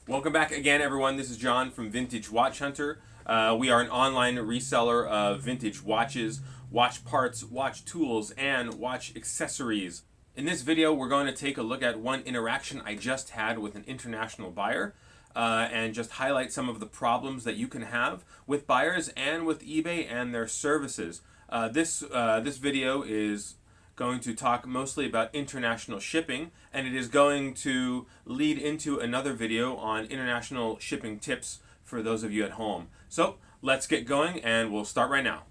Welcome back again, everyone. This is John from Vintage Watch Hunter. We are an online reseller of vintage watches, watch parts, watch tools, and watch accessories. In this video, we're going to take a look at one interaction I just had with an international buyer and just highlight some of the problems that you can have with buyers and with eBay and their services. This video is going to talk mostly about international shipping, and it is going to lead into another video on international shipping tips for those of you at home. So let's get going, and we'll start right now.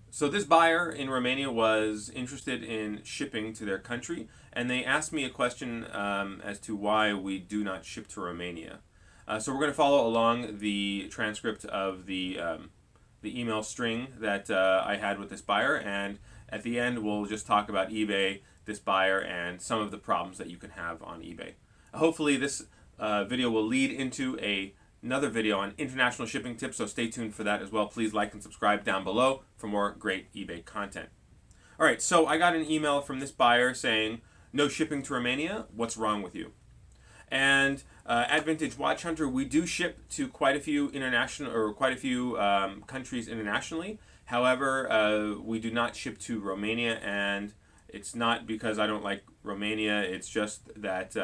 So this buyer in Romania was interested in shipping to their country, and they asked me a question as to why we do not ship to Romania. So we're going to follow along the transcript of the email string that I had with this buyer, and at the end we'll just talk about eBay, this buyer, and some of the problems that you can have on eBay. Hopefully this video will lead into another video on international shipping tips, so stay tuned for that as well. Please like and subscribe down below for more great eBay content. Alright, so I got an email from this buyer saying, "No shipping to Romania, what's wrong with you?" And at Vintage Watch Hunter, we do ship to quite a few countries internationally. However, we do not ship to Romania, and it's not because I don't like Romania. It's just that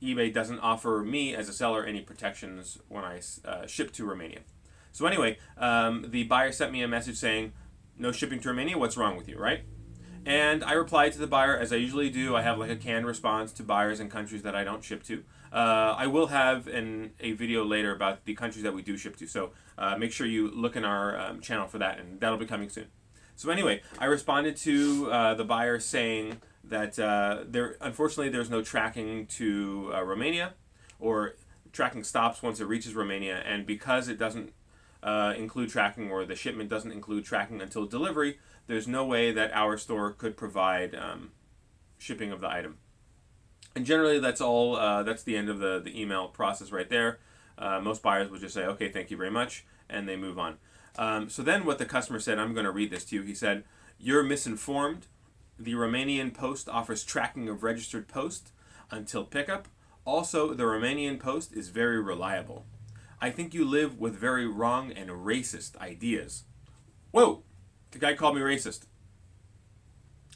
eBay doesn't offer me as a seller any protections when I ship to Romania. So anyway, the buyer sent me a message saying, "No shipping to Romania, what's wrong with you," right? And I replied to the buyer as I usually do. I have like a canned response to buyers in countries that I don't ship to. I will have a video later about the countries that we do ship to, so make sure you look in our channel for that, and that'll be coming soon. So anyway, I responded to the buyer saying that unfortunately there's no tracking to Romania, or tracking stops once it reaches Romania, and because it doesn't include tracking, or the shipment doesn't include tracking until delivery, there's no way that our store could provide shipping of the item. And generally that's all. That's the end of the email process right there. Most buyers would just say, "Okay, thank you very much," and they move on. So then what the customer said, I'm going to read this to you. He said, "You're misinformed. The Romanian post offers tracking of registered post until pickup. Also, the Romanian post is very reliable. I think you live with very wrong and racist ideas." Whoa! The guy called me racist.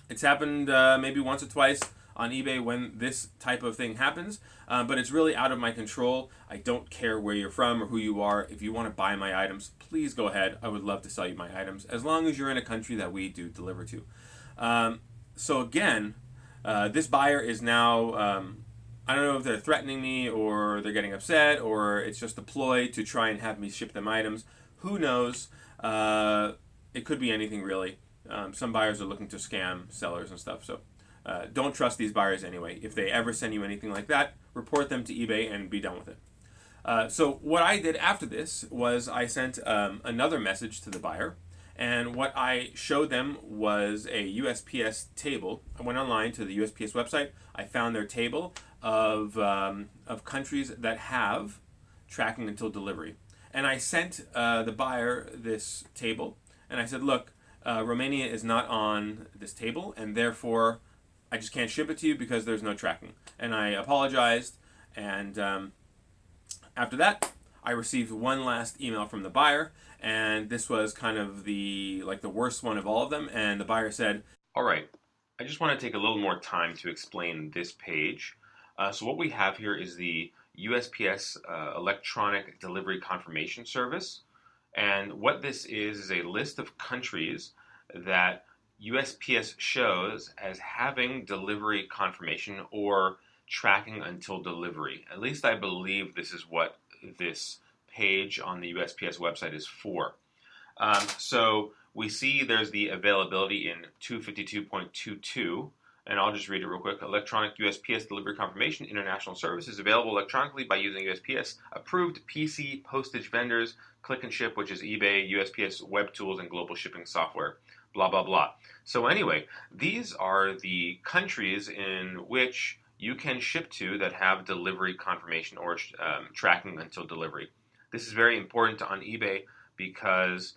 It's happened maybe once or twice on eBay when this type of thing happens, but it's really out of my control. I don't care where you're from or who you are. If you want to buy my items, please go ahead. I would love to sell you my items, as long as you're in a country that we do deliver to. So again, this buyer is now, I don't know if they're threatening me, or they're getting upset, or it's just a ploy to try and have me ship them items. Who knows? It could be anything, really. Some buyers are looking to scam sellers and stuff, so don't trust these buyers anyway. If they ever send you anything like that, report them to eBay and be done with it. So what I did after this was I sent another message to the buyer, and what I showed them was a USPS table. I went online to the USPS website. I found their table of countries that have tracking until delivery. And I sent the buyer this table, and I said, "Look, Romania is not on this table, and therefore I just can't ship it to you because there's no tracking." And I apologized, and after that, I received one last email from the buyer, and this was kind of the worst one of all of them. And the buyer said, "All right, I just want to take a little more time to explain this page. So what we have here is the USPS electronic delivery confirmation service. And what this is a list of countries that USPS shows as having delivery confirmation or tracking until delivery. At least I believe this is what this page on the USPS website is for. So we see there's the availability in 252.22, and I'll just read it real quick. Electronic USPS delivery confirmation international service is available electronically by using USPS approved PC postage vendors, Click and Ship, which is eBay, USPS web tools, and global shipping software, blah, blah, blah." So anyway, these are the countries in which you can ship to that have delivery confirmation or tracking until delivery. This is very important on eBay because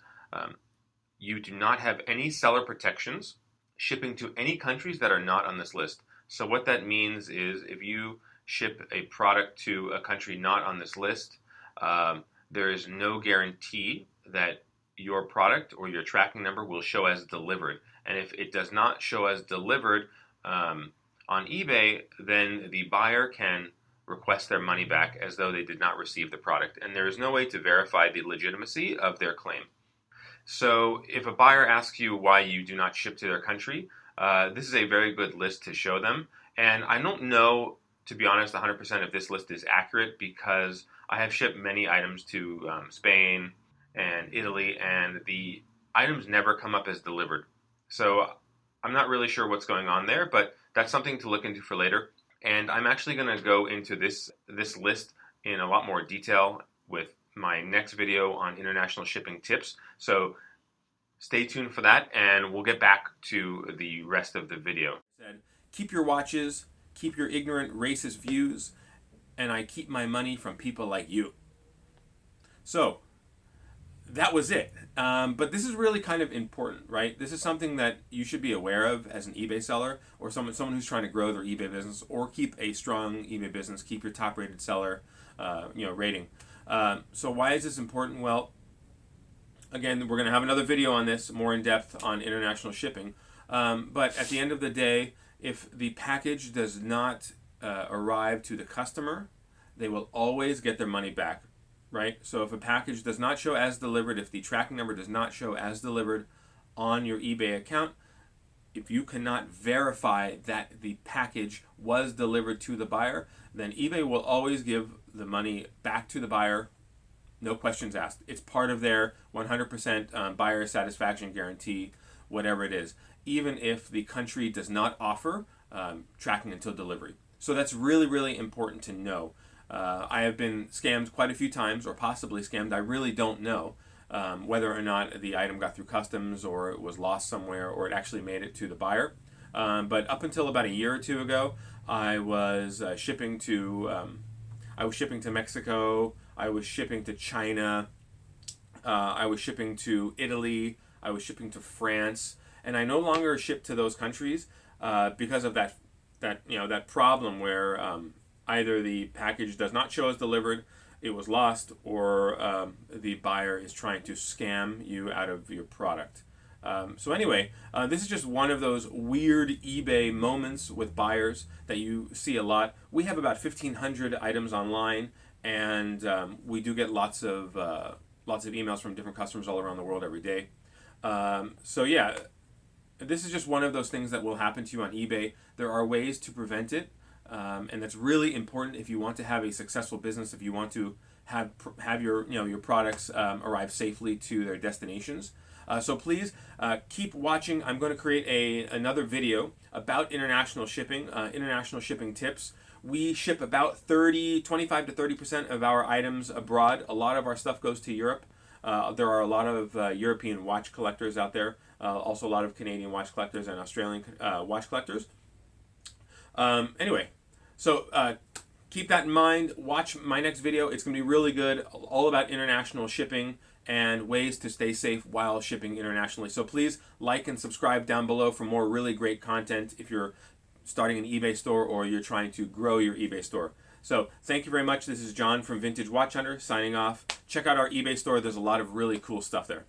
you do not have any seller protections shipping to any countries that are not on this list. So what that means is if you ship a product to a country not on this list, there is no guarantee that your product or your tracking number will show as delivered. And if it does not show as delivered on eBay, then the buyer can request their money back as though they did not receive the product. And there is no way to verify the legitimacy of their claim. So if a buyer asks you why you do not ship to their country, this is a very good list to show them. And I don't know, to be honest, 100% if this list is accurate, because I have shipped many items to Spain and Italy, and the items never come up as delivered. So I'm not really sure what's going on there, but that's something to look into for later. And I'm actually going to go into this list in a lot more detail with my next video on international shipping tips. So stay tuned for that, and we'll get back to the rest of the video. Keep your watches, keep your ignorant racist views, and I keep my money from people like you. So that was it. But this is really kind of important, right? This is something that you should be aware of as an eBay seller, or someone who's trying to grow their eBay business, or keep a strong eBay business, keep your top-rated seller, rating. So why is this important? Well, again, we're going to have another video on this, more in depth on international shipping. But at the end of the day, if the package does not arrive to the customer, they will always get their money back, right? So if a package does not show as delivered, if the tracking number does not show as delivered on your eBay account, if you cannot verify that the package was delivered to the buyer, then eBay will always give the money back to the buyer, no questions asked. It's part of their 100% buyer satisfaction guarantee, whatever it is, even if the country does not offer tracking until delivery. So that's really, really important to know. I have been scammed quite a few times, or possibly scammed. I really don't know whether or not the item got through customs, or it was lost somewhere, or it actually made it to the buyer. But up until about a year or two ago, I was shipping to Mexico. I was shipping to China. I was shipping to Italy. I was shipping to France, and I no longer ship to those countries because of that problem where either the package does not show as delivered, it was lost, or the buyer is trying to scam you out of your product. So anyway, this is just one of those weird eBay moments with buyers that you see a lot. We have about 1,500 items online, and we do get lots of emails from different customers all around the world every day. So yeah, this is just one of those things that will happen to you on eBay. There are ways to prevent it, and that's really important if you want to have a successful business. If you want to have your products arrive safely to their destinations. So please keep watching. I'm going to create another video about international shipping tips. We ship about 25 to 30% of our items abroad. A lot of our stuff goes to Europe. There are a lot of European watch collectors out there. Also a lot of Canadian watch collectors and Australian watch collectors. Anyway, so keep that in mind. Watch my next video. It's going to be really good, all about international shipping and ways to stay safe while shipping internationally. So please like and subscribe down below for more really great content if you're starting an eBay store or you're trying to grow your eBay store. So thank you very much. This is John from Vintage Watch Hunter signing off. Check out our eBay store. There's a lot of really cool stuff there.